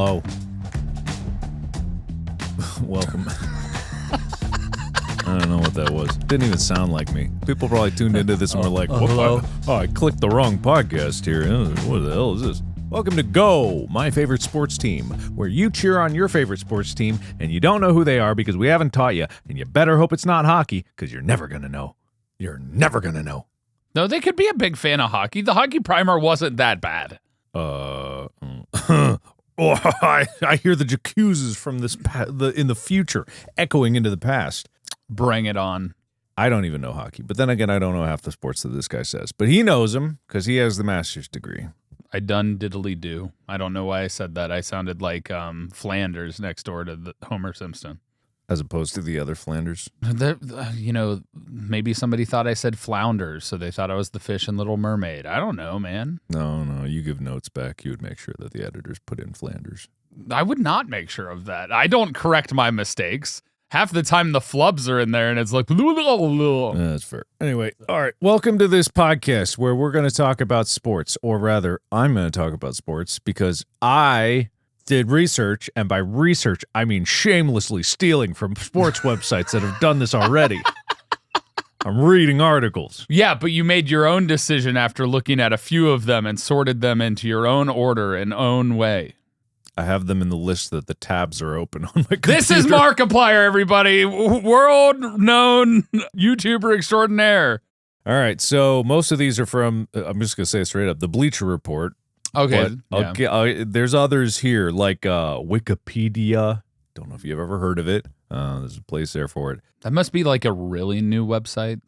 Hello. Welcome. I don't know what that was. Didn't even sound like me. People probably tuned into this and were like, hello? I clicked the wrong podcast here. What the hell is this? Welcome to Go, my favorite sports team, where you cheer on your favorite sports team and you don't know who they are because we haven't taught you, and you better hope it's not hockey because you're never going to know. You're never going to know. No, they could be a big fan of hockey. The hockey primer wasn't that bad. I hear the jacuzzes from this in the future echoing into the past. Bring it on. I don't even know hockey, but then again, I don't know half the sports that this guy says. But he knows them because he has the master's degree. I done diddly do. I don't know why I said that. I sounded like Flanders next door to the Homer Simpson. As opposed to the other Flanders. Maybe somebody thought I said flounders, so they thought I was the fish in Little Mermaid. I don't know, man. No, you give notes back. You would make sure that the editors put in Flanders. I would not make sure of that. I don't correct my mistakes. Half the time the flubs are in there and it's like, That's fair. Anyway, all right. Welcome to this podcast where we're going to talk about sports, or rather, I'm going to talk about sports because I did research, and by research, I mean shamelessly stealing from sports websites that have done this already. I'm reading articles. Yeah, but you made your own decision after looking at a few of them and sorted them into your own order and own way. I have them in the list that the tabs are open on my computer. This is Markiplier, everybody. World-known YouTuber extraordinaire. All right, so most of these are from, I'm just going to say it straight up, the Bleacher Report. Okay. There's others here, like Wikipedia. Don't know if you've ever heard of it. There's a place there for it. That must be like a really new website.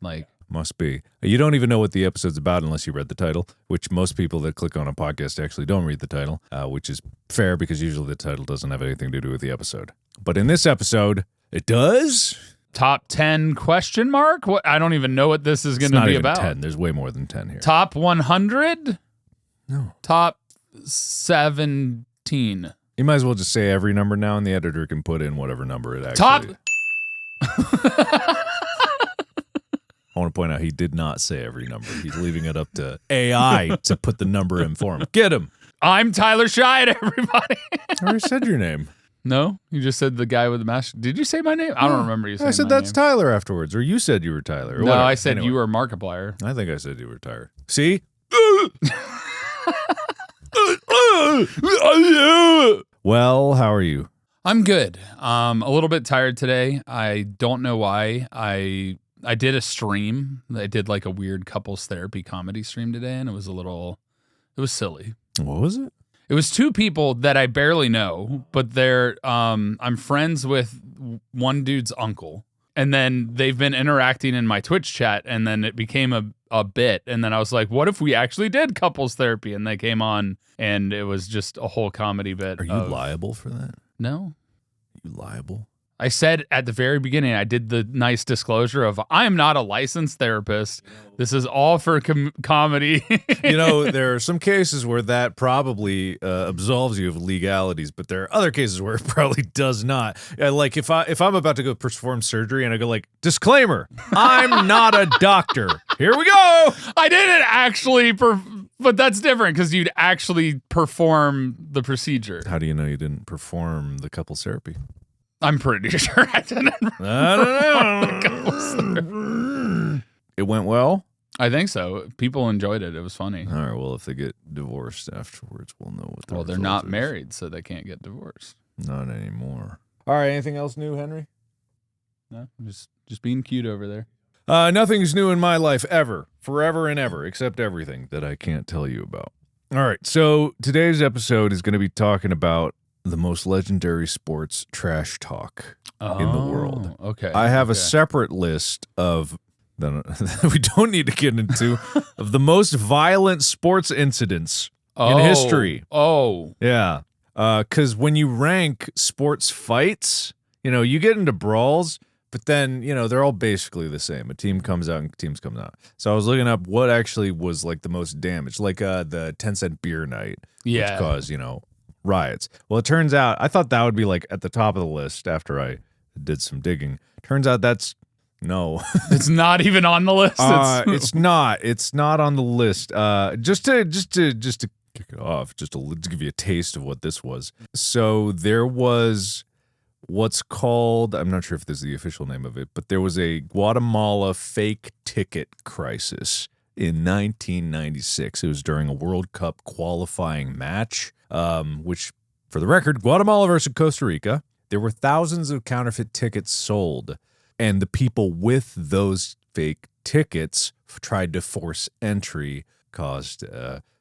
Must be. You don't even know what the episode's about unless you read the title, which most people that click on a podcast actually don't read the title, which is fair because usually the title doesn't have anything to do with the episode. But in this episode, it does. Top 10 question mark? What? I don't even know what this is going to be about. 10. There's way more than 10 here. Top 100? No. Top 17. You might as well just say every number now, and the editor can put in whatever number it actually. I want to point out he did not say every number. He's leaving it up to AI to put the number in for him. Get him. I'm Tyler Scheid, everybody. I already said your name. No? You just said the guy with the mask. Did you say my name? I don't remember you saying my name. I said that's Tyler afterwards, or you said you were Tyler. No, whatever. I said Anyway. you were Markiplier. I think I said you were Tyler. See? Well, how are you? I'm good. A little bit tired today. I don't know why. I did a stream. I did like a weird couples therapy comedy stream today, and it was silly. What was it? It was two people that I barely know, but I'm friends with one dude's uncle. And then they've been interacting in my Twitch chat, and then it became a bit. And then I was like, what if we actually did couples therapy? And they came on, and it was just a whole comedy bit. Are you liable for that? No. You liable? I said at the very beginning, I did the nice disclosure of I am not a licensed therapist. This is all for comedy. There are some cases where that probably absolves you of legalities, but there are other cases where it probably does not. Like if I'm about to go perform surgery and I go like, disclaimer, I'm not a doctor. Here we go. I didn't actually, but that's different because you'd actually perform the procedure. How do you know you didn't perform the couples therapy? I'm pretty sure I didn't. I don't know. It went well? I think so. People enjoyed it. It was funny. All right, well, if they get divorced afterwards, we'll know what they're not married, so they can't get divorced. Not anymore. All right, anything else new, Henry? No, just being cute over there. Nothing's new in my life ever, forever and ever, except everything that I can't tell you about. All right, so today's episode is going to be talking about the most legendary sports trash talk in the world. Okay. I have a separate list of that we don't need to get into of the most violent sports incidents in history. Oh. Yeah. Because when you rank sports fights, you get into brawls, but then, they're all basically the same. A team comes out and teams come out. So I was looking up what actually was like the most damage, like the 10-cent beer night, which caused, riots. Well, it turns out, I thought that would be like at the top of the list after I did some digging. Turns out no. It's not even on the list. It's not on the list. Just to kick it off, just to give you a taste of what this was. So there was what's called, I'm not sure if this is the official name of it, but there was a Guatemala fake ticket crisis in 1996. It was during a World Cup qualifying match, which, for the record, Guatemala versus Costa Rica. There were thousands of counterfeit tickets sold, and the people with those fake tickets tried to force entry, caused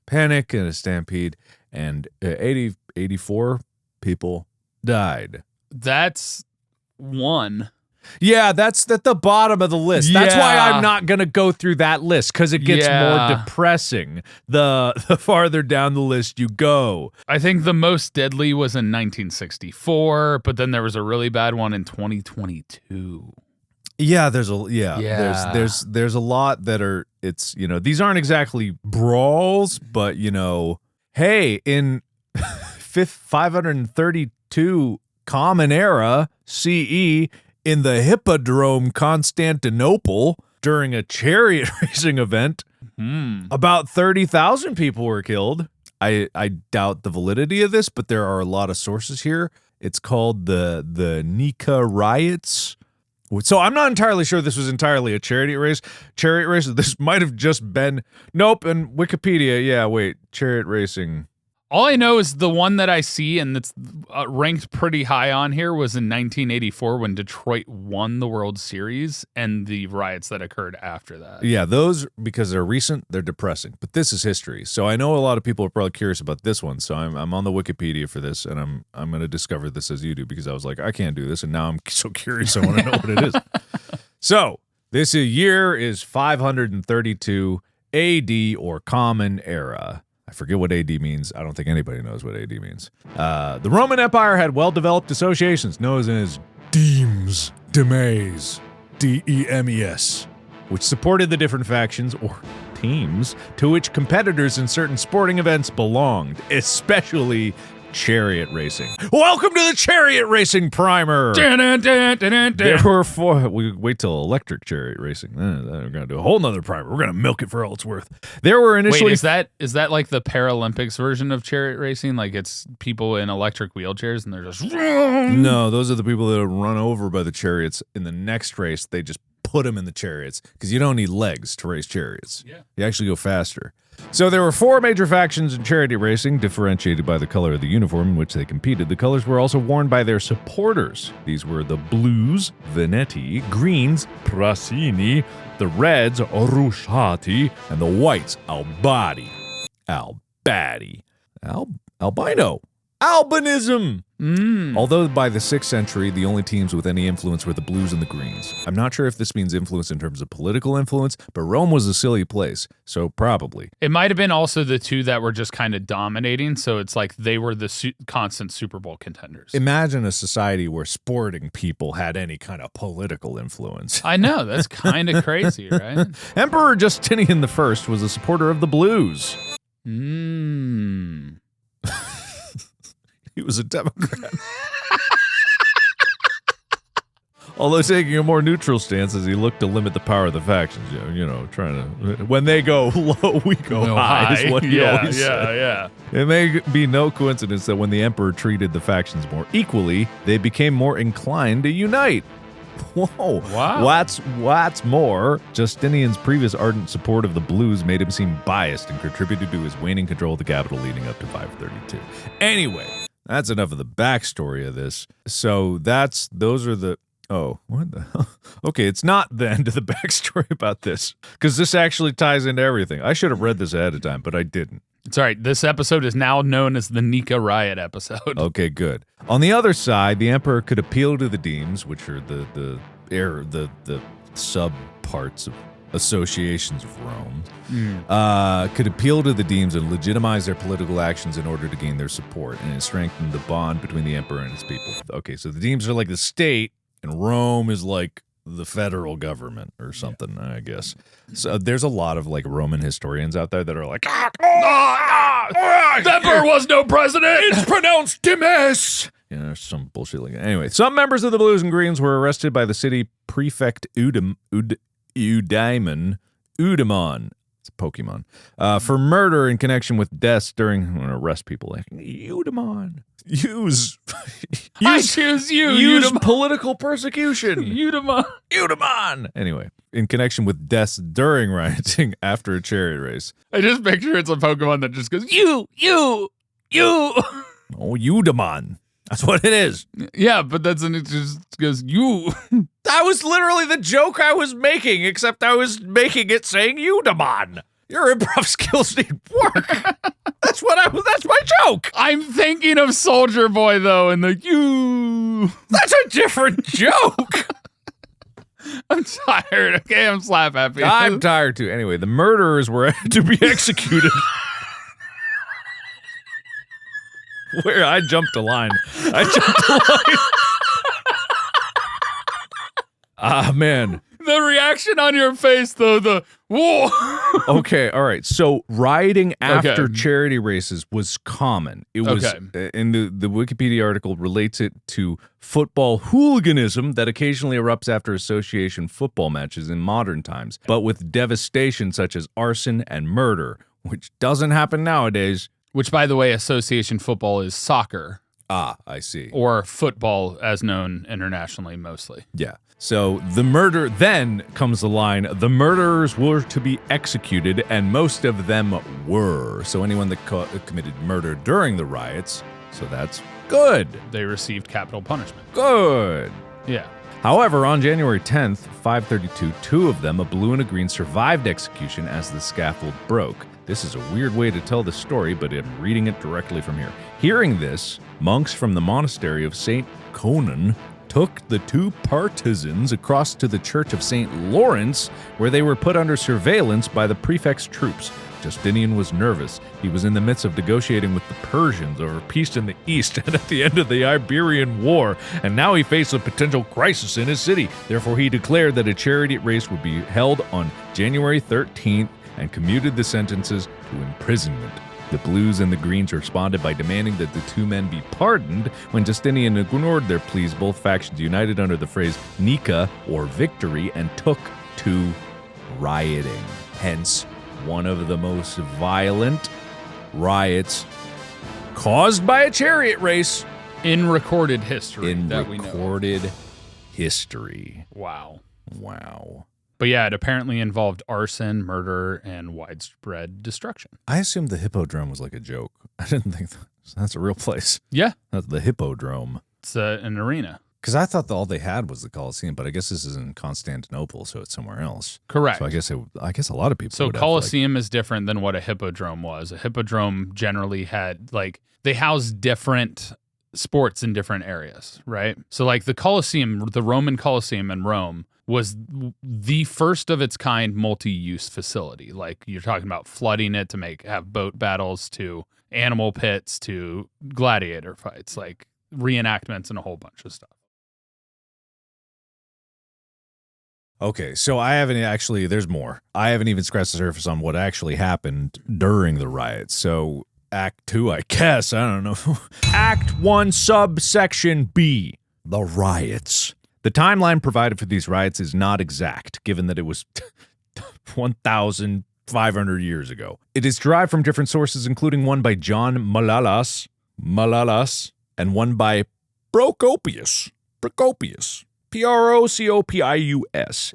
panic and a stampede, and 84 people died. That's one. Yeah, that's at the bottom of the list. That's why I'm not going to go through that list, because it gets more depressing the farther down the list you go. I think the most deadly was in 1964, but then there was a really bad one in 2022. Yeah, there's a there's a lot that are, it's, you know, these aren't exactly brawls, but, you know, hey, in 532 Common Era CE, in the Hippodrome Constantinople, during a chariot racing event, about 30,000 people were killed. I doubt the validity of this, but there are a lot of sources here. It's called the Nika riots. So I'm not entirely sure this was entirely a chariot race. This might have just been, nope, and Wikipedia, chariot racing. All I know is the one that I see and that's ranked pretty high on here was in 1984 when Detroit won the World Series and the riots that occurred after that. Yeah, those, because they're recent, they're depressing. But this is history. So I know a lot of people are probably curious about this one. So I'm on the Wikipedia for this, and I'm going to discover this as you do, because I was like, I can't do this, and now I'm so curious I want to know what it is. So this year is 532 AD, or Common Era. I forget what AD means. I don't think anybody knows what AD means. The Roman Empire had well-developed associations known as demes, D-E-M-E-S, which supported the different factions or teams to which competitors in certain sporting events belonged, especially chariot racing. Welcome to the chariot racing primer. There were four. We wait till electric chariot racing. Then we're gonna do a whole nother primer. We're gonna milk it for all it's worth. There were initially. Wait, is that like the Paralympics version of chariot racing? Like it's people in electric wheelchairs and they're just. No, those are the people that are run over by the chariots. In the next race, they just put them in the chariots, because you don't need legs to race chariots. Yeah. You actually go faster. So there were four major factions in chariot racing, differentiated by the color of the uniform in which they competed. The colors were also worn by their supporters. These were the blues, Veneti, greens, Prasini, the reds, Rusciati, and the whites, Albati. Albino. Albinism! Although by the 6th century, the only teams with any influence were the blues and the greens. I'm not sure if this means influence in terms of political influence, but Rome was a silly place, so probably. It might have been also the two that were just kind of dominating, so it's like they were the constant Super Bowl contenders. Imagine a society where sporting people had any kind of political influence. I know, that's kind of crazy, right? Emperor Justinian I was a supporter of the blues. He was a Democrat. Although taking a more neutral stance as he looked to limit the power of the factions, you know, trying to, when they go low, we go high, is what he always said. Yeah. It may be no coincidence that when the emperor treated the factions more equally, they became more inclined to unite. Whoa. Wow. What's more, Justinian's previous ardent support of the blues made him seem biased and contributed to his waning control of the capital leading up to 532. Anyway, that's enough of the backstory of this. So those are the, oh, what the hell? Okay, it's not the end of the backstory about this, because this actually ties into everything. I should have read this ahead of time, but I didn't. It's all right. This episode is now known as the Nika Riot episode. Okay, good. On the other side, the emperor could appeal to the demes, which are the sub parts of associations of Rome, could appeal to the demes and legitimize their political actions in order to gain their support, and it strengthened the bond between the emperor and his people. Okay, so the demes are like the state, and Rome is like the federal government or something, I guess. So there's a lot of like Roman historians out there that are like, the emperor was no president. It's pronounced Demes. You know, some bullshit like that. Anyway, some members of the Blues and Greens were arrested by the city prefect Eudemon. It's It's Pokemon. For murder in connection with deaths during, I'm going to arrest people. Like, Eudemon. I choose you. Use Eudemon. political persecution. Eudemon. Anyway, in connection with deaths during rioting after a chariot race. I just picture it's a Pokemon that just goes, you. Oh, Eudemon. That's what it is. Yeah, but it just goes, you. That was literally the joke I was making, except I was making it saying Eudemon. Your improv skills need work. That's my joke. I'm thinking of Soldier Boy, though, and the you. That's a different joke. I'm tired. Okay, I'm slap happy. I'm tired too. Anyway, the murderers were to be executed. Where I jumped a line. Ah, man. The reaction on your face, though, the whoa. Okay, all right. So rioting after charity races was common. It was, and the Wikipedia article relates it to football hooliganism that occasionally erupts after association football matches in modern times, but with devastation such as arson and murder, which doesn't happen nowadays. Which, by the way, association football is soccer. Ah, I see. Or football, as known internationally, mostly. Yeah. So then comes the line, the murderers were to be executed, and most of them were. So anyone that committed murder during the riots, so that's good. They received capital punishment. Good. Yeah. However, on January 10th, 532, 2 of them, a blue and a green, survived execution as the scaffold broke. This is a weird way to tell the story, but I'm reading it directly from here. Hearing this, monks from the monastery of St. Conon took the 2 partisans across to the church of St. Lawrence, where they were put under surveillance by the prefect's troops. Justinian was nervous. He was in the midst of negotiating with the Persians over peace in the east and at the end of the Iberian War, and now he faced a potential crisis in his city. Therefore, he declared that a chariot race would be held on January 13th and commuted the sentences to imprisonment. The Blues and the Greens responded by demanding that the 2 men be pardoned. When Justinian ignored their pleas, both factions united under the phrase Nika, or victory, and took to rioting. Hence, one of the most violent riots caused by a chariot race in recorded history. History. Wow. But yeah, it apparently involved arson, murder, and widespread destruction. I assumed the Hippodrome was like a joke. I didn't think that's a real place. Yeah. That's the Hippodrome. It's an arena. Because I thought all they had was the Colosseum, but I guess this is in Constantinople, so it's somewhere else. Correct. So I guess a lot of people. So Colosseum is different than what a Hippodrome was. A Hippodrome generally had they housed different sports in different areas, right? So like the Colosseum, the Roman Colosseum in Rome, was the first of its kind multi-use facility. Like you're talking about flooding it to have boat battles, to animal pits, to gladiator fights, like reenactments and a whole bunch of stuff. Okay, so there's more. I haven't even scratched the surface on what actually happened during the riots. So Act 2, I guess, I don't know. Act 1, subsection B, the riots. The timeline provided for these riots is not exact, given that it was 1,500 years ago. It is derived from different sources, including one by John Malalas, and one by Procopius, Procopius.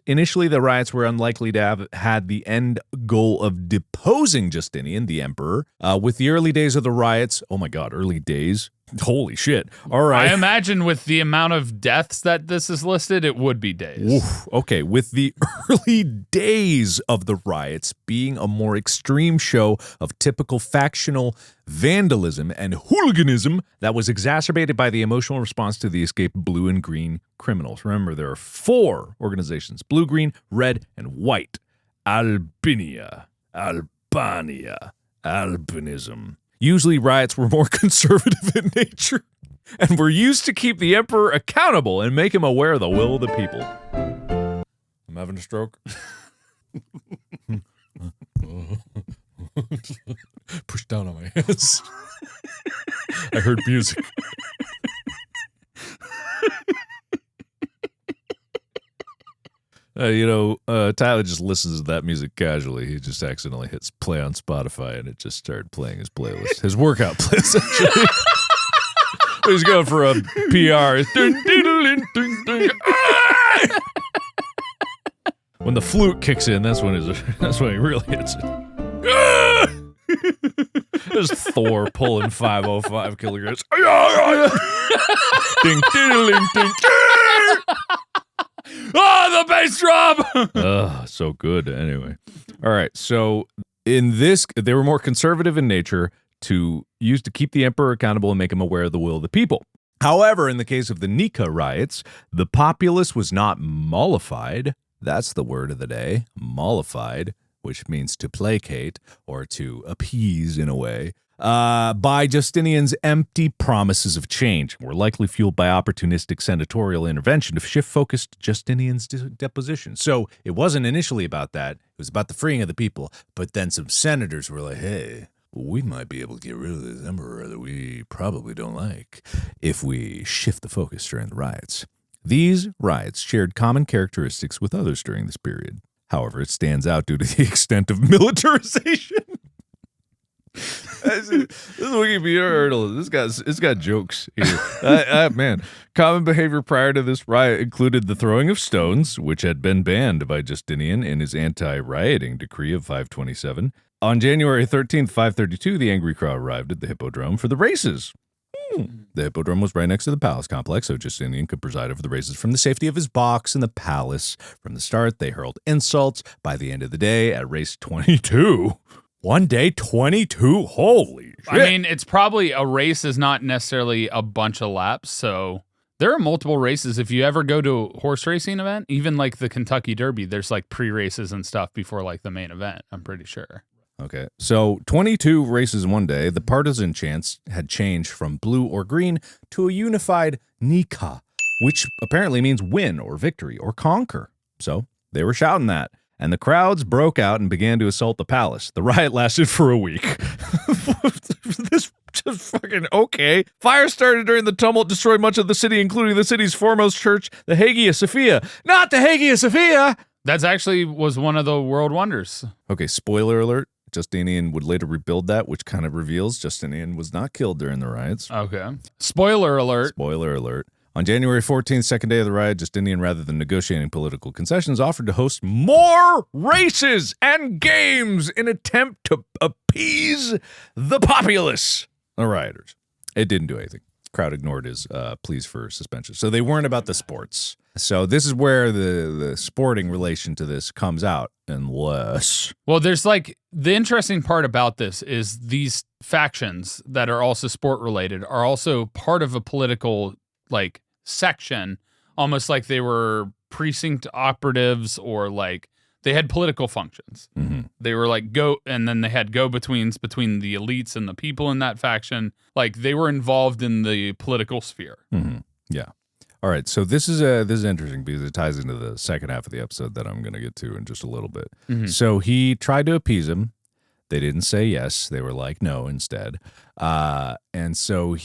Initially, the riots were unlikely to have had the end goal of deposing Justinian, the emperor. With the early days of the riots, oh my God, early days? Holy shit. All right. I imagine with the amount of deaths that this is listed, it would be days. Oof. Okay, with the early days of the riots being a more extreme show of typical factional vandalism and hooliganism that was exacerbated by the emotional response to the escaped blue and green criminals. Remember, there are 4 organizations, blue, green, red, and white. Albania, albinism. Usually riots were more conservative in nature and were used to keep the emperor accountable and make him aware of the will of the people. I'm having a stroke. Push down on my hands. I heard music. Tyler just listens to that music casually. He just accidentally hits play on Spotify, and it just started playing his playlist, his workout playlist. Actually, he's going for a PR. When the flute kicks in, that's when he really hits it. There's Thor pulling 505 kilograms. Ding, ding, ding, ding. Oh, the bass drum! So good. Anyway. All right. So in this, they were more conservative in nature to keep the emperor accountable and make him aware of the will of the people. However, in the case of the Nika riots, the populace was not mollified. That's the word of the day. Mollified, which means to placate or to appease in a way. By Justinian's empty promises of change, were likely fueled by opportunistic senatorial intervention to shift focus to Justinian's deposition. So it wasn't initially about that. It was about the freeing of the people. But then some senators were like, hey, we might be able to get rid of this emperor that we probably don't like if we shift the focus during the riots. These riots shared common characteristics with others during this period. However, it stands out due to the extent of militarization. This Wikipedia article. It's got jokes here. Man, common behavior prior to this riot included the throwing of stones, which had been banned by Justinian in his anti-rioting decree of 527. On January 13th, 532, the angry crowd arrived at the Hippodrome for the races. The Hippodrome was right next to the palace complex, so Justinian could preside over the races from the safety of his box in the palace. From the start, they hurled insults. By the end of the day, at race 22... One day, 22? Holy shit. I mean, it's probably a race is not necessarily a bunch of laps, so there are multiple races. If you ever go to a horse racing event, even like the Kentucky Derby, there's like pre-races and stuff before like the main event, I'm pretty sure. Okay, so 22 races in one day. The partisan chants had changed from blue or green to a unified Nika, which apparently means win or victory or conquer. So they were shouting that. And the crowds broke out and began to assault the palace. The riot lasted for a week. This just fucking okay. Fire started during the tumult, destroyed much of the city, including the city's foremost church, the Hagia Sophia. Not the Hagia Sophia! That's actually was one of the world wonders. Okay, spoiler alert. Justinian would later rebuild that, which kind of reveals Justinian was not killed during the riots. Okay. Spoiler alert. Spoiler alert. On January 14th, second day of the riot, Justinian, rather than negotiating political concessions, offered to host more races and games in attempt to appease the populace. The rioters. It didn't do anything. Crowd ignored his pleas for suspension. So they weren't about the sports. So this is where the sporting relation to this comes out, unless... Well, there's like, the interesting part about this is these factions that are also sport related are also part of a political, like, section, almost like they were precinct operatives or like they had political functions. Mm-hmm. They were like and then they had go-betweens between the elites and the people in that faction. Like they were involved in the political sphere. Mm-hmm. Yeah. All right. So this is interesting because it ties into the second half of the episode that I'm going to get to in just a little bit. Mm-hmm. So he tried to appease him. They didn't say yes. They were like no instead. And so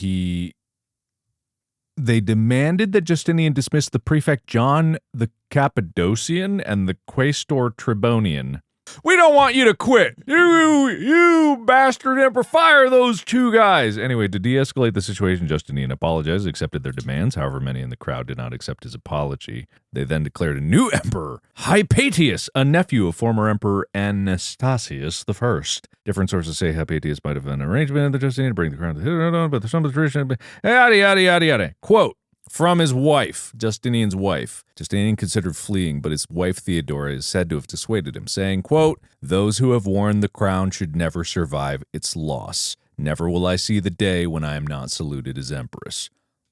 they demanded that Justinian dismiss the prefect John the Cappadocian and the quaestor Tribonian. We don't want you to quit. You bastard emperor, fire those two guys. Anyway, to de-escalate the situation, Justinian apologized, accepted their demands. However, many in the crowd did not accept his apology. They then declared a new emperor, Hypatius, a nephew of former emperor Anastasius I. Different sources say Hypatius might have been an arrangement of the Justinian to bring the crown to the but some of the tradition, yada, yada, yada, yada. Quote, from his wife, Justinian's wife. Justinian considered fleeing, but his wife Theodora is said to have dissuaded him, saying, quote, those who have worn the crown should never survive its loss. Never will I see the day when I am not saluted as empress.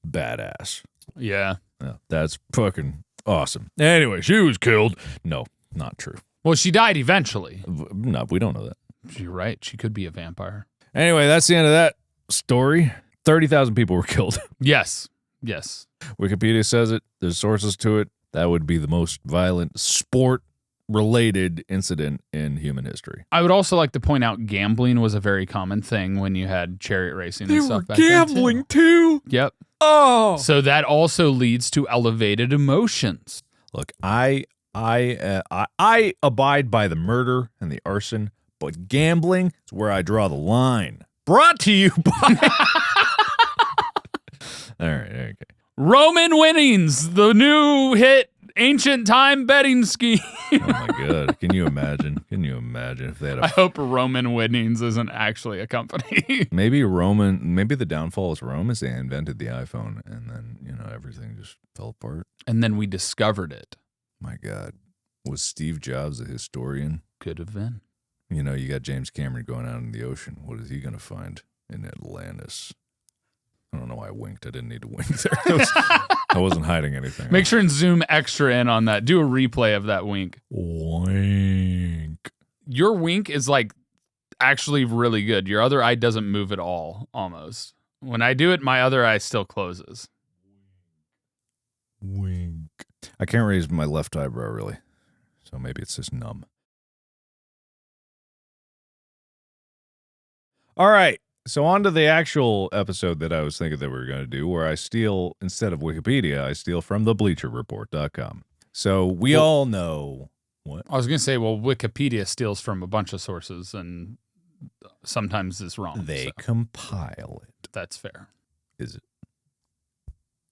Badass. Yeah. That's fucking awesome. Anyway, she was killed. No, not true. Well, she died eventually. No, we don't know that. You're right. She could be a vampire. Anyway, that's the end of that story. 30,000 people were killed. Yes. Yes. Wikipedia says it. There's sources to it. That would be the most violent sport-related incident in human history. I would also like to point out gambling was a very common thing when you had chariot racing and stuff back then. Gambling too? Yep. Oh. So that also leads to elevated emotions. Look, I I abide by the murder and the arson, but gambling is where I draw the line. Brought to you by. All right, okay. Roman winnings, the new hit ancient time betting scheme. Oh my god! Can you imagine? Can you imagine if they had I hope Roman winnings isn't actually a company. Maybe the downfall is Rome is they invented the iPhone and then, everything just fell apart. And then we discovered it. My God. Was Steve Jobs a historian? Could have been. You got James Cameron going out in the ocean. What is he going to find in Atlantis? I don't know why I winked. I didn't need to wink there. I wasn't hiding anything. Make sure and zoom extra in on that. Do a replay of that wink. Wink. Your wink is like actually really good. Your other eye doesn't move at all, almost. When I do it, my other eye still closes. Wink. I can't raise my left eyebrow, really. So maybe it's just numb. All right. So on to the actual episode that I was thinking that we were going to do, where I steal, instead of Wikipedia, I steal from the BleacherReport.com. So we all know what? I was going to say, well, Wikipedia steals from a bunch of sources and sometimes it's wrong. They compile it. That's fair. Is it?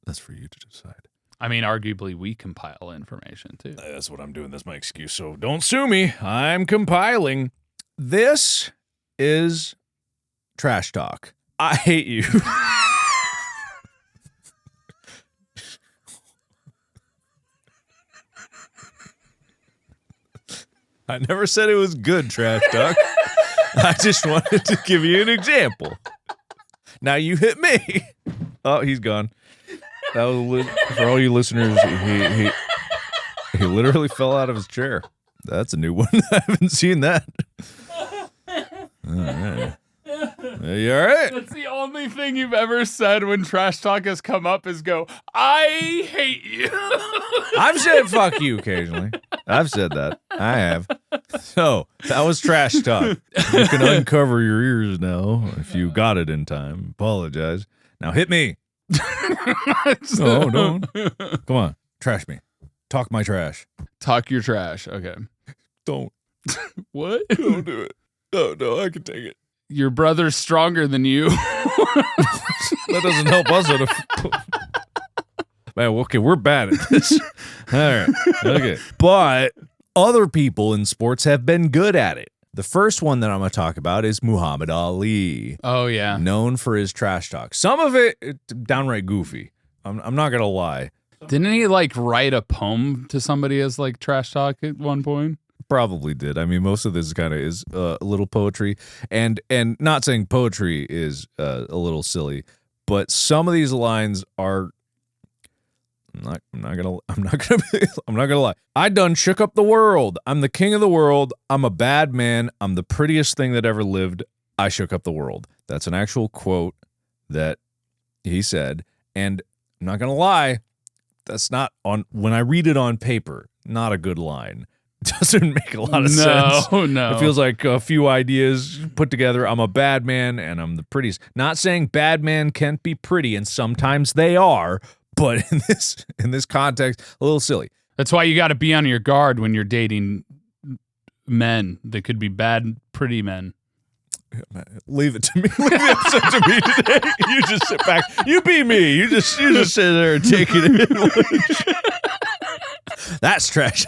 That's for you to decide. I mean, arguably, we compile information, too. That's what I'm doing. That's my excuse. So don't sue me. I'm compiling. This is trash talk. I hate you. I never said it was good trash talk. I just wanted to give you an example. Now you hit me. Oh, he's gone. That was for all you listeners. He literally fell out of his chair. That's a new one. I haven't seen that. All right. You all right? That's the only thing you've ever said when trash talk has come up is go, I hate you. I've said fuck you occasionally. I've said that. I have. So that was trash talk. You can uncover your ears now if you got it in time. Apologize. Now hit me. No, don't. Come on. Trash me. Talk my trash. Talk your trash. Okay. Don't. What? Don't do it. No, I can take it. Your brother's stronger than you. That doesn't help us. Man, okay, we're bad at this. All right. Okay. But other people in sports have been good at it. The first one that I'm going to talk about is Muhammad Ali. Oh, yeah. Known for his trash talk. Some of it downright goofy. I'm not going to lie. Didn't he write a poem to somebody as trash talk at one point? Probably did. I mean, most of this kind of is a little poetry, and not saying poetry is a little silly, but some of these lines are. I'm not gonna lie. I done shook up the world. I'm the king of the world. I'm a bad man. I'm the prettiest thing that ever lived. I shook up the world. That's an actual quote that he said, and I'm not gonna lie. That's not on when I read it on paper. Not a good line. Doesn't make a lot of sense. No. It feels like a few ideas put together. I'm a bad man and I'm the prettiest. Not saying bad man can't be pretty, and sometimes they are, but in this context, a little silly. That's why you got to be on your guard when you're dating men. They could be bad, pretty men. Leave it to me. Leave the episode to me today. You just sit back. You be me. You just sit there and take it in. That's trash.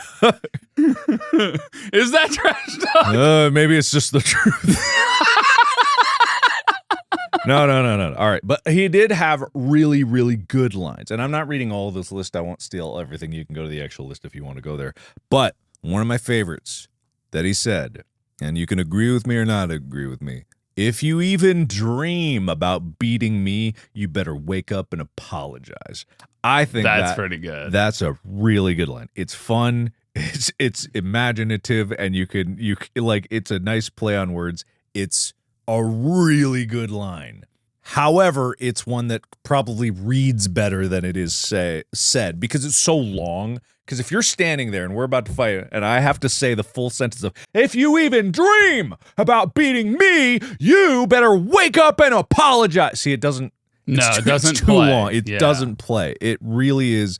Is that trash talk? Maybe it's just the truth. No. All right. But he did have really, really good lines. And I'm not reading all of this list. I won't steal everything. You can go to the actual list if you want to go there. But one of my favorites that he said, and you can agree with me or not agree with me, if you even dream about beating me, you better wake up and apologize. I think that's pretty good. That's a really good line. It's fun. It's imaginative, and you it's a nice play on words. It's a really good line. However, it's one that probably reads better than it is said because it's so long. Because if you're standing there and we're about to fight and I have to say the full sentence of, if you even dream about beating me, you better wake up and apologize. See, it doesn't. No, it doesn't it's too play. long. It doesn't play. It really is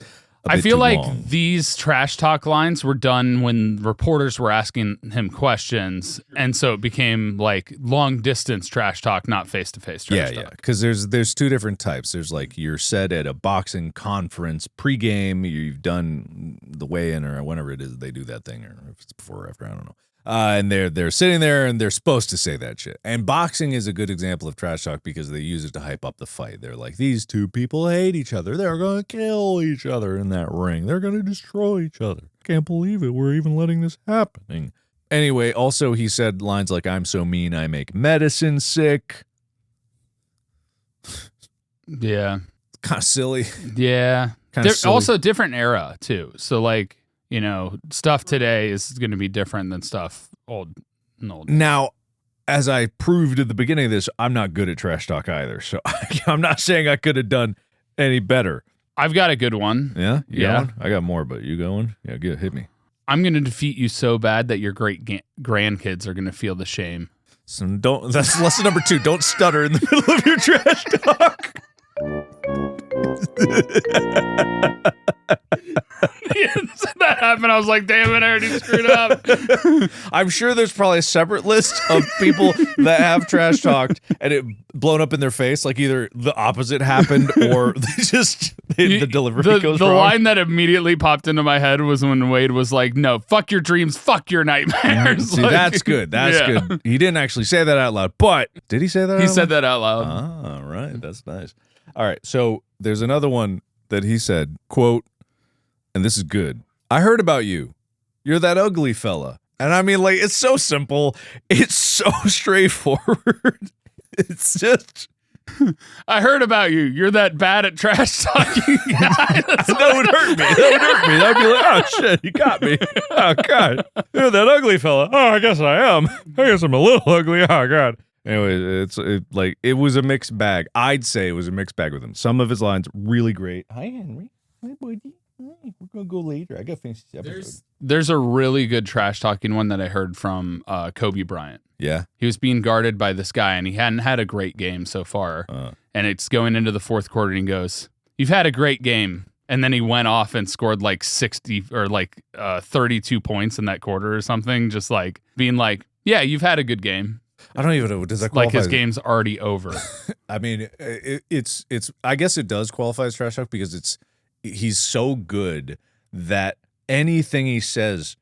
bit feel too like long. these trash talk lines were done when reporters were asking him questions, and so it became like long distance trash talk, not face to face trash talk. Yeah, because there's two different types. There's like you're said at a boxing conference pregame, you've done the weigh-in or whenever it is they do that thing, or if it's before or after, I don't know. And they're sitting there and they're supposed to say that shit. And boxing is a good example of trash talk because they use it to hype up the fight. They're like, these two people hate each other. They're going to kill each other in that ring. They're going to destroy each other. Can't believe it. We're even letting this happen. Anyway, also he said lines like, I'm so mean I make medicine sick. Yeah. Kind of silly. Yeah. Kind of silly. Also different era too. So like, you know, stuff today is going to be different than stuff old. Now, as I proved at the beginning of this, I'm not good at trash talk either. So I'm not saying I could have done any better. I've got a good one. Yeah? You got Yeah. one? I got more, but you got one? Yeah, good. Hit me. I'm going to defeat you so bad that your great grandkids are going to feel the shame. So that's lesson number 2. Don't stutter in the middle of your trash talk. That happened. I was like, damn it, I already screwed up. I'm sure there's probably a separate list of people that have trash talked and it blown up in their face. Like either the opposite happened or the delivery goes the wrong. line that immediately popped into my head was when Wade was like, no, fuck your dreams, fuck your nightmares. See, like, that's good. That's yeah. good. He didn't actually say that out loud, but did he say that out loud? He said that out loud. Ah, right. That's nice. All right. So there's another one that he said, quote, and this is good. I heard about you. You're that ugly fella. And I mean, like, it's so simple. It's so straightforward. It's just. I heard about you. You're that bad at trash talking guy. That would hurt me. That would hurt me. I'd be like, oh, shit, he got me. Oh, God. You're that ugly fella. Oh, I guess I am. I guess I'm a little ugly. Oh, God. Anyway, it was a mixed bag. I'd say it was a mixed bag with him. Some of his lines really great. Hi, Henry. Hi, buddy. Hi. We're gonna go later. I got to finish this episode. There's a really good trash talking one that I heard from Kobe Bryant. Yeah. He was being guarded by this guy, and he hadn't had a great game so far. And it's going into the fourth quarter, and he goes, "You've had a great game." And then he went off and scored like 60 or like 32 points in that quarter or something, just like being like, "Yeah, you've had a good game." I don't even know. Does that qualify? Like his game's already over. I mean, it's. I guess it does qualify as trash talk because he's so good that anything he says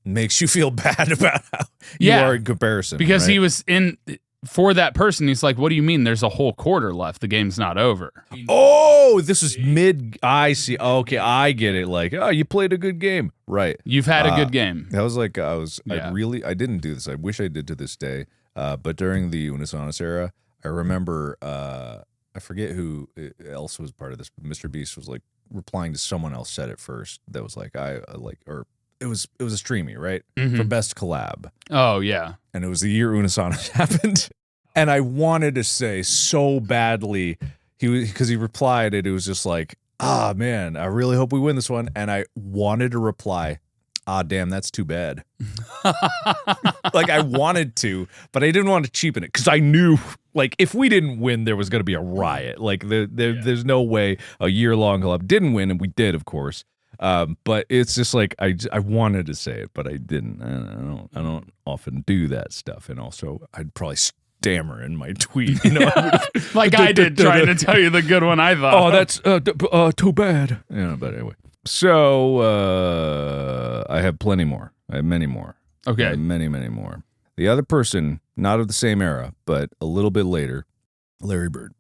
makes you feel bad about how you are in comparison. Because right? he was in for that person. He's like, "What do you mean? There's a whole quarter left. The game's not over." Oh, this is mid. I see. Okay, I get it. Like, oh, you played a good game, right? You've had a good game. That was like I Yeah. I didn't do this. I wish I did to this day. But during the Unisonis era, I remember I forget who else was part of this. But Mr. Beast was like replying to someone else said it first. That was like it was a streamy, right? For best collab. Oh yeah. And it was the year Unisonis happened. And I wanted to say so badly because he replied and it was just like, ah man, I really hope we win this one. And I wanted to reply, ah damn, that's too bad. Like I wanted to, but I didn't want to cheapen it because I knew like if we didn't win, there was going to be a riot. Like there's no way a year-long collab didn't win, and we did, of course. But it's just like I wanted to say it, but I didn't. I don't often do that stuff, and also I'd probably stammer in my tweet, you know, Like I did trying to tell you the good one I thought. Oh, that's too bad. Yeah, but anyway. So I have plenty more. I have many more. Okay. I have many, many more. The other person, not of the same era, but a little bit later, Larry Bird.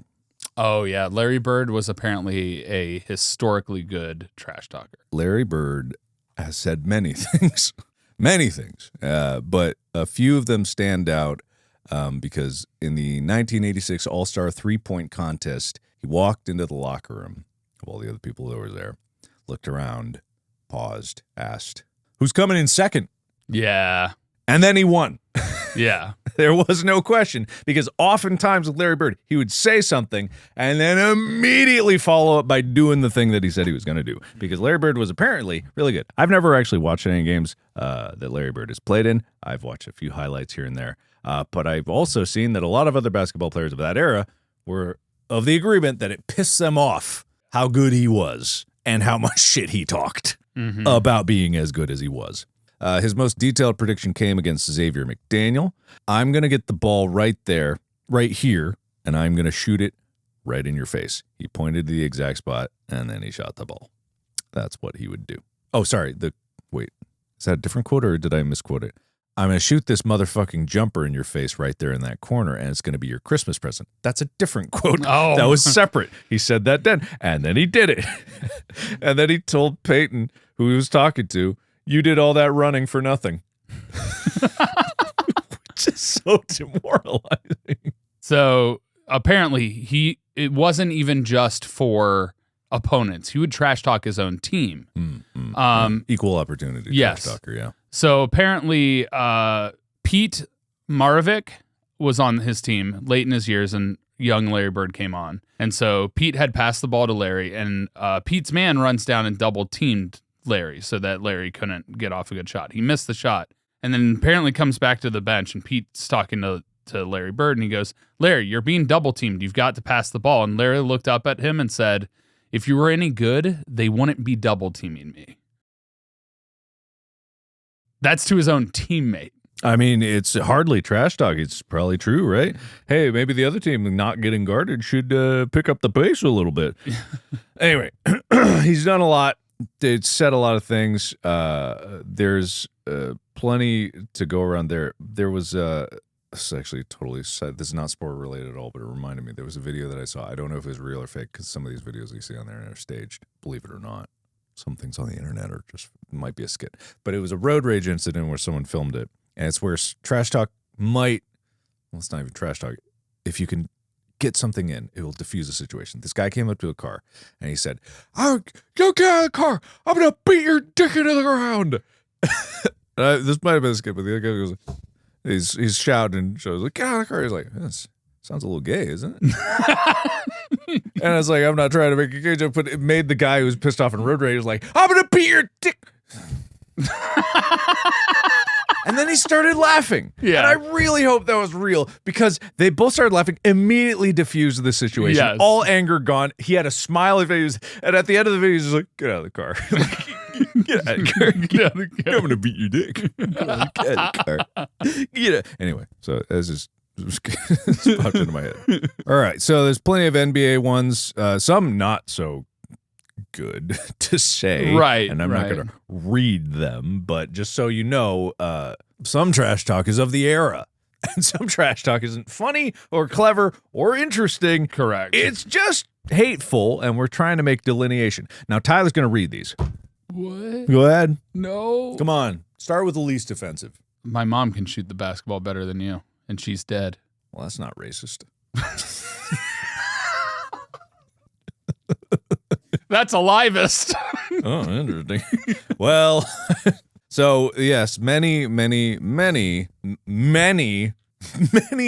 Oh yeah, Larry Bird was apparently a historically good trash talker. Larry Bird has said many things, many things, but a few of them stand out because in the 1986 All-Star three-point contest, he walked into the locker room of all the other people that were there, looked around, paused, asked, "Who's coming in second?" Yeah. And then he won. Yeah. There was no question because oftentimes with Larry Bird, he would say something and then immediately follow up by doing the thing that he said he was going to do because Larry Bird was apparently really good. I've never actually watched any games that Larry Bird has played in. I've watched a few highlights here and there, but I've also seen that a lot of other basketball players of that era were of the agreement that it pissed them off how good he was. and how much shit he talked about being as good as he was. His most detailed prediction came against Xavier McDaniel. I'm going to get the ball right there, right here, and I'm going to shoot it right in your face. He pointed to the exact spot, and then he shot the ball. That's what he would do. Oh, sorry. Wait, is that a different quote, or did I misquote it? I'm going to shoot this motherfucking jumper in your face right there in that corner, and it's going to be your Christmas present. That's a different quote. Oh. That was separate. He said that then, and then he did it. And then he told Peyton, who he was talking to, you did all that running for nothing. Which is so demoralizing. So apparently it wasn't even just for opponents. He would trash talk his own team. Equal opportunity yes. trash talker, yeah. So apparently Pete Maravik was on his team late in his years, and young Larry Bird came on. And so Pete had passed the ball to Larry, and Pete's man runs down and double-teamed Larry so that Larry couldn't get off a good shot. He missed the shot, and then apparently comes back to the bench, and Pete's talking to Larry Bird, and he goes, Larry, you're being double-teamed. You've got to pass the ball. And Larry looked up at him and said, if you were any good, they wouldn't be double-teaming me. That's to his own teammate. I mean, it's hardly trash talk. It's probably true, right? Hey, maybe the other team not getting guarded should pick up the pace a little bit. Anyway, he's done a lot. It's said a lot of things. There's plenty to go around there. There was this is actually totally sad. This is not sport related at all, but it reminded me. There was a video that I saw. I don't know if it was real or fake, because some of these videos you see on there are staged, believe it or not. Some things on the internet are just might be a skit. But it was a road rage incident where someone filmed it. And it's where trash talk might, well, it's not even trash talk. If you can get something in, it will diffuse a situation. This guy came up to a car and he said, "Don't get out of the car. I'm going to beat your dick into the ground." This might have been a skit, but the other guy goes, he's shouting and shows, like, "Get out of the car." He's like, "This sounds a little gay, isn't it?" And I was like, I'm not trying to make a gay joke, but it made the guy who was pissed off and road rage like, "I'm going to beat your dick." And then he started laughing. Yeah. And I really hope that was real, because they both started laughing, immediately diffused the situation. Yes. All anger gone. He had a smile on his face, and at the end of the video, he's just like, "Get out of the car." Get out of the car. Get out of the car. I'm going to beat your dick. Get out of the car. Get out. Anyway, so that's just popped into my head. All right, so there's plenty of NBA ones, some not so good to say, right? And I'm not going to read them, but just so you know, some trash talk is of the era, and some trash talk isn't funny or clever or interesting. Correct. It's just hateful, and we're trying to make delineation. Now, Tyler's going to read these. What? Go ahead. No. Come on. Start with the least offensive. My mom can shoot the basketball better than you, and she's dead. Well, that's not racist. That's a livest. Oh, interesting. Well, so yes, many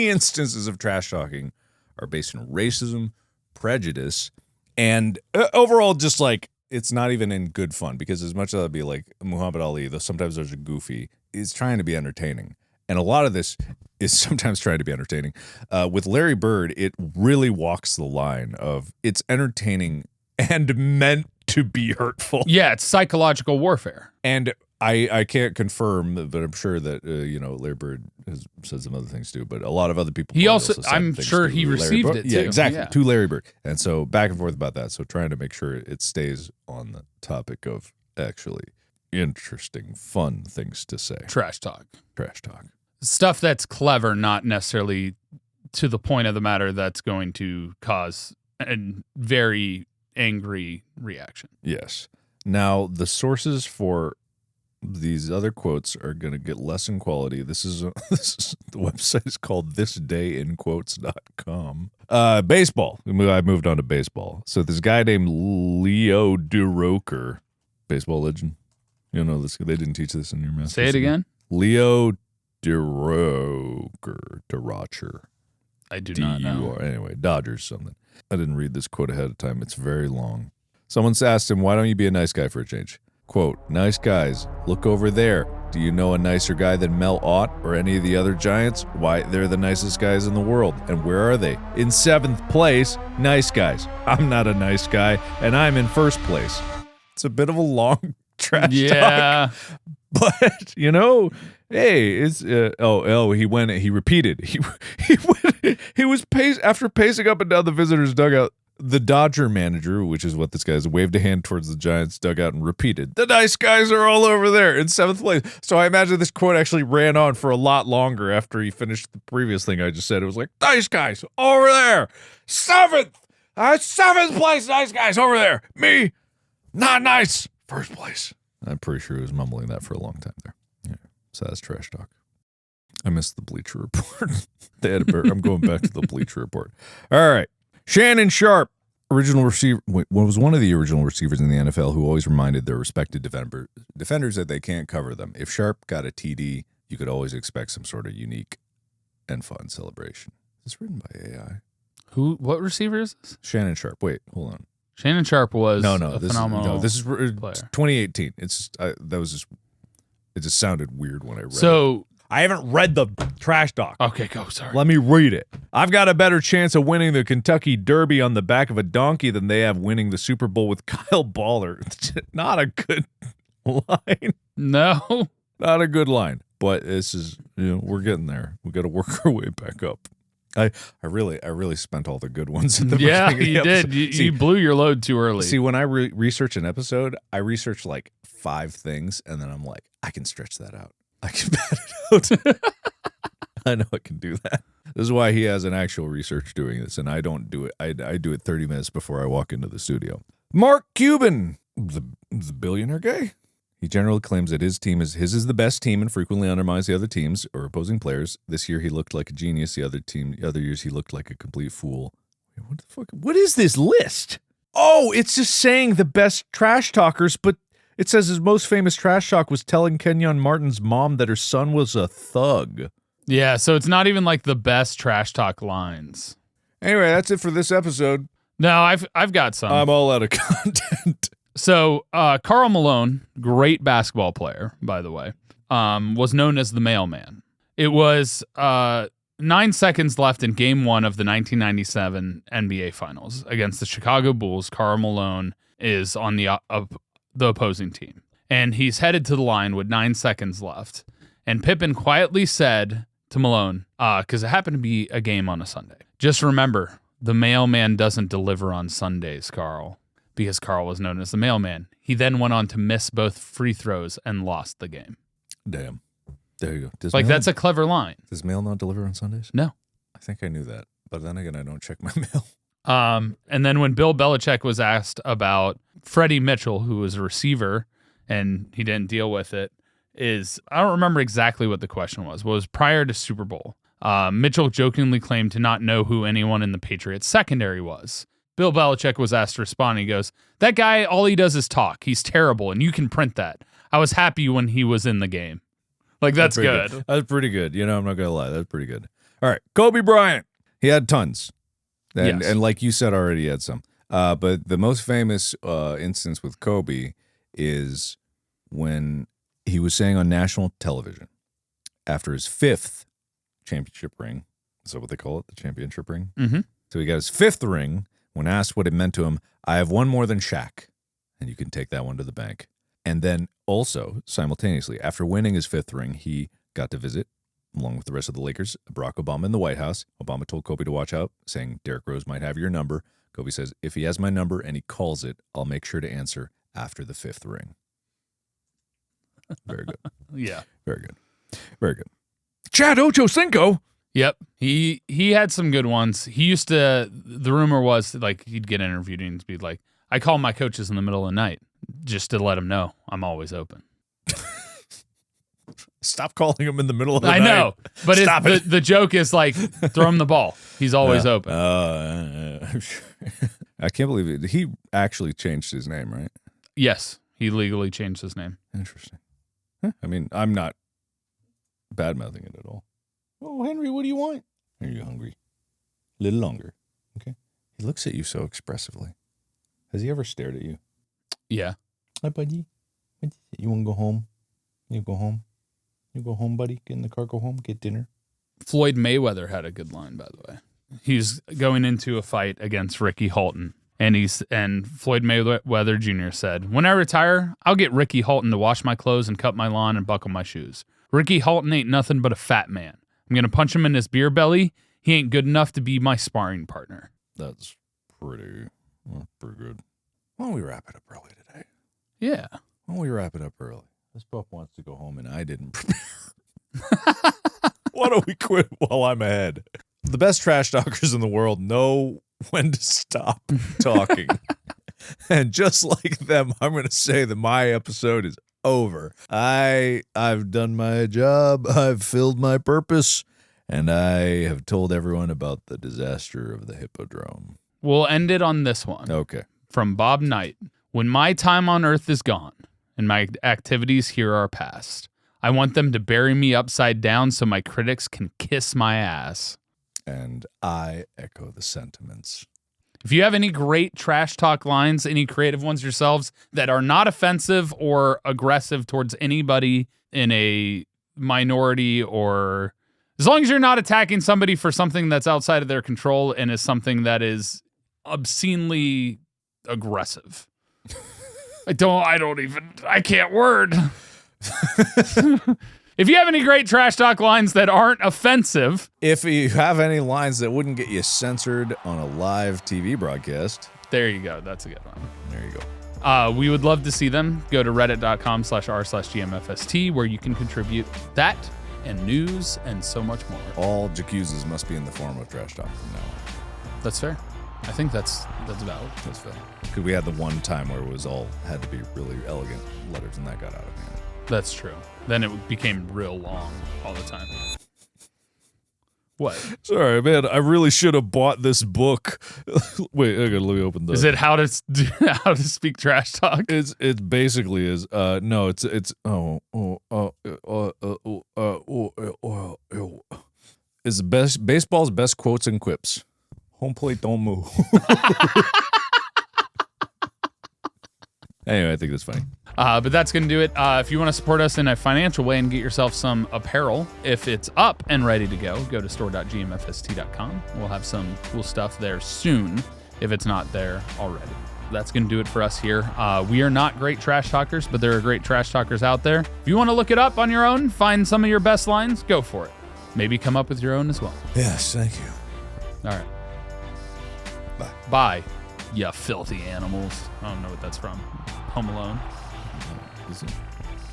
instances of trash talking are based in racism, prejudice, and overall just like it's not even in good fun, because as much as that'd be like Muhammad Ali, though sometimes those are goofy, is trying to be entertaining. And a lot of this is sometimes trying to be entertaining. With Larry Bird, it really walks the line of it's entertaining and meant to be hurtful. Yeah, it's psychological warfare. And I can't confirm, but I'm sure that Larry Bird has said some other things too. But a lot of other people. He also said I'm things sure to he Larry received Bird. it too. Yeah, exactly. To Larry Bird. And so back and forth about that. So trying to make sure it stays on the topic of actually interesting, fun things to say. Trash talk. Stuff that's clever, not necessarily to the point of the matter that's going to cause a very angry reaction. Yes. Now, the sources for these other quotes are going to get less in quality. This is the website is called thisdayinquotes.com. Baseball. I moved on to baseball. So this guy named Leo Durocher, baseball legend. You know this. They didn't teach this in your math. Say it again. Leo Durocher. I do not know. Anyway, Dodgers something. I didn't read this quote ahead of time. It's very long. Someone's asked him, "Why don't you be a nice guy for a change?" Quote, "Nice guys, look over there. Do you know a nicer guy than Mel Ott or any of the other Giants? Why, they're the nicest guys in the world. And where are they? In 7th place, nice guys. I'm not a nice guy, and I'm in 1st place." It's a bit of a long trash Yeah. talk. But, hey, it's he repeated. He was after pacing up and down the visitors' dugout. The Dodger manager, which is what this guy is, waved a hand towards the Giants' dugout and repeated, "The nice guys are all over there in 7th place." So I imagine this quote actually ran on for a lot longer after he finished the previous thing I just said. It was like, "Nice guys over there, 7th, 7th place, nice guys over there. Me, not nice, 1st place." I'm pretty sure he was mumbling that for a long time there. Yeah, so that's trash talk. I missed the Bleacher Report. I'm going back to the Bleacher Report. All right. Shannon Sharp, original receiver, was one of the original receivers in the NFL who always reminded their respected defenders that they can't cover them. If Sharp got a TD, you could always expect some sort of unique and fun celebration. Is this written by AI? What receiver is this? Shannon Sharp. Wait, hold on. Shannon Sharp was phenomenal. This is player. 2018. It just sounded weird when I read it. So I haven't read the trash talk. Okay, go. Sorry. Let me read it. "I've got a better chance of winning the Kentucky Derby on the back of a donkey than they have winning the Super Bowl with Kyle Baller." Not a good line. No. Not a good line. But this is, we're getting there. We got to work our way back up. I really spent all the good ones at the beginning of the you episode. did. You blew your load too early. See, when I research an episode, I research like 5 things, and then I'm like, I can stretch that out. I can pad it out. I know I can do that. This is why he has an actual research doing this, and I don't do it. I do it 30 minutes before I walk into the studio. Mark Cuban, the billionaire guy. He generally claims that his is the best team and frequently undermines the other teams or opposing players. This year he looked like a genius. The other years he looked like a complete fool. What the fuck? What is this list? Oh, it's just saying the best trash talkers, but it says his most famous trash talk was telling Kenyon Martin's mom that her son was a thug. Yeah, so it's not even like the best trash talk lines. Anyway, that's it for this episode. No, I've got some. I'm all out of content. So Karl Malone, great basketball player, by the way, was known as the mailman. It was 9 seconds left in Game 1 of the 1997 NBA Finals against the Chicago Bulls. Karl Malone is on the opposing team, and he's headed to the line with 9 seconds left. And Pippen quietly said to Malone, because it happened to be a game on a Sunday, "Just remember, the mailman doesn't deliver on Sundays, Karl." Because Karl was known as the mailman. He then went on to miss both free throws and lost the game. Damn. There you go. That's a clever line. Does mail not deliver on Sundays? No. I think I knew that. But then again, I don't check my mail. And then when Bill Belichick was asked about Freddie Mitchell, who was a receiver, and he didn't deal with it, I don't remember exactly what the question was. It was prior to Super Bowl. Mitchell jokingly claimed to not know who anyone in the Patriots secondary was. Bill Belichick was asked to respond. He goes, "That guy, all he does is talk. He's terrible, and you can print that. I was happy when he was in the game." Like, that's good. That's pretty good. I'm not going to lie. That's pretty good. All right. Kobe Bryant. He had tons. And like you said already, he had some. But the most famous instance with Kobe is when he was saying on national television after his 5th championship ring. Is that what they call it? The championship ring? Mm-hmm. So he got his 5th ring. When asked what it meant to him, "I have one more than Shaq, and you can take that one to the bank." And then also, simultaneously, after winning his 5th ring, he got to visit, along with the rest of the Lakers, Barack Obama in the White House. Obama told Kobe to watch out, saying, "Derrick Rose might have your number." Kobe says, "If he has my number and he calls it, I'll make sure to answer after the 5th ring." Very good. Yeah. Very good. Very good. Chad Ochocinco. Yep. He had some good ones. He used to, the rumor was like he'd get interviewed and he'd be like, "I call my coaches in the middle of the night just to let them know I'm always open." Stop calling him in the middle of the night. I know, but the joke is like, throw him the ball. He's always open. I can't believe it. He actually changed his name, right? Yes, he legally changed his name. Interesting. I mean, I'm not bad-mouthing it at all. "Oh, Henry, what do you want?" "Are you hungry?" "A little longer." Okay. He looks at you so expressively. Has he ever stared at you? Yeah. "Hi, buddy. You want to go home? You go home? You go home, buddy? Get in the car, go home, get dinner." Floyd Mayweather had a good line, by the way. He's going into a fight against Ricky Holton And Floyd Mayweather Jr. said, "When I retire, I'll get Ricky Halton to wash my clothes and cut my lawn and buckle my shoes. Ricky Halton ain't nothing but a fat man. I'm going to punch him in his beer belly. He ain't good enough to be my sparring partner." That's pretty good. Why don't we wrap it up early today? Yeah. Why don't we wrap it up early? This pup wants to go home and I didn't prepare. Why don't we quit while I'm ahead? The best trash talkers in the world know when to stop talking. And just like them, I'm going to say that my episode is over. I've done my job. I've filled my purpose. And I have told everyone about the disaster of the Hippodrome. We'll end it on this one. Okay. From Bob Knight. "When my time on Earth is gone and my activities here are past, I want them to bury me upside down so my critics can kiss my ass." And I echo the sentiments. If you have any great trash talk lines, any creative ones yourselves that are not offensive or aggressive towards anybody in a minority, or as long as you're not attacking somebody for something that's outside of their control and is something that is obscenely aggressive. I can't word. If you have any great trash talk lines that aren't offensive. If you have any lines that wouldn't get you censored on a live TV broadcast. There you go. That's a good one. There you go. We would love to see them. Go to reddit.com/r/GMFST where you can contribute that and news and so much more. All jacuzzis must be in the form of trash talk from now on. That's fair. I think that's valid. That's fair. Because we had the one time where it was all had to be really elegant letters and that got out of hand. That's true. Then it became real long all the time. What? Sorry, man. I really should have bought this book. Wait, let me open the. Is it how to speak trash talk? It basically is. No, it's is the best baseball's best quotes and quips. Home plate don't move. Anyway, I think that's funny. But that's going to do it. If you want to support us in a financial way and get yourself some apparel, if it's up and ready to go to store.gmfst.com. We'll have some cool stuff there soon if it's not there already. That's going to do it for us here. We are not great trash talkers, but there are great trash talkers out there. If you want to look it up on your own, find some of your best lines, go for it. Maybe come up with your own as well. Yes, thank you. All right. Bye, you filthy animals. I don't know what that's from. Home Alone.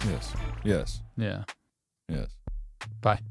Yes. Yes. Yeah. Yes. Bye.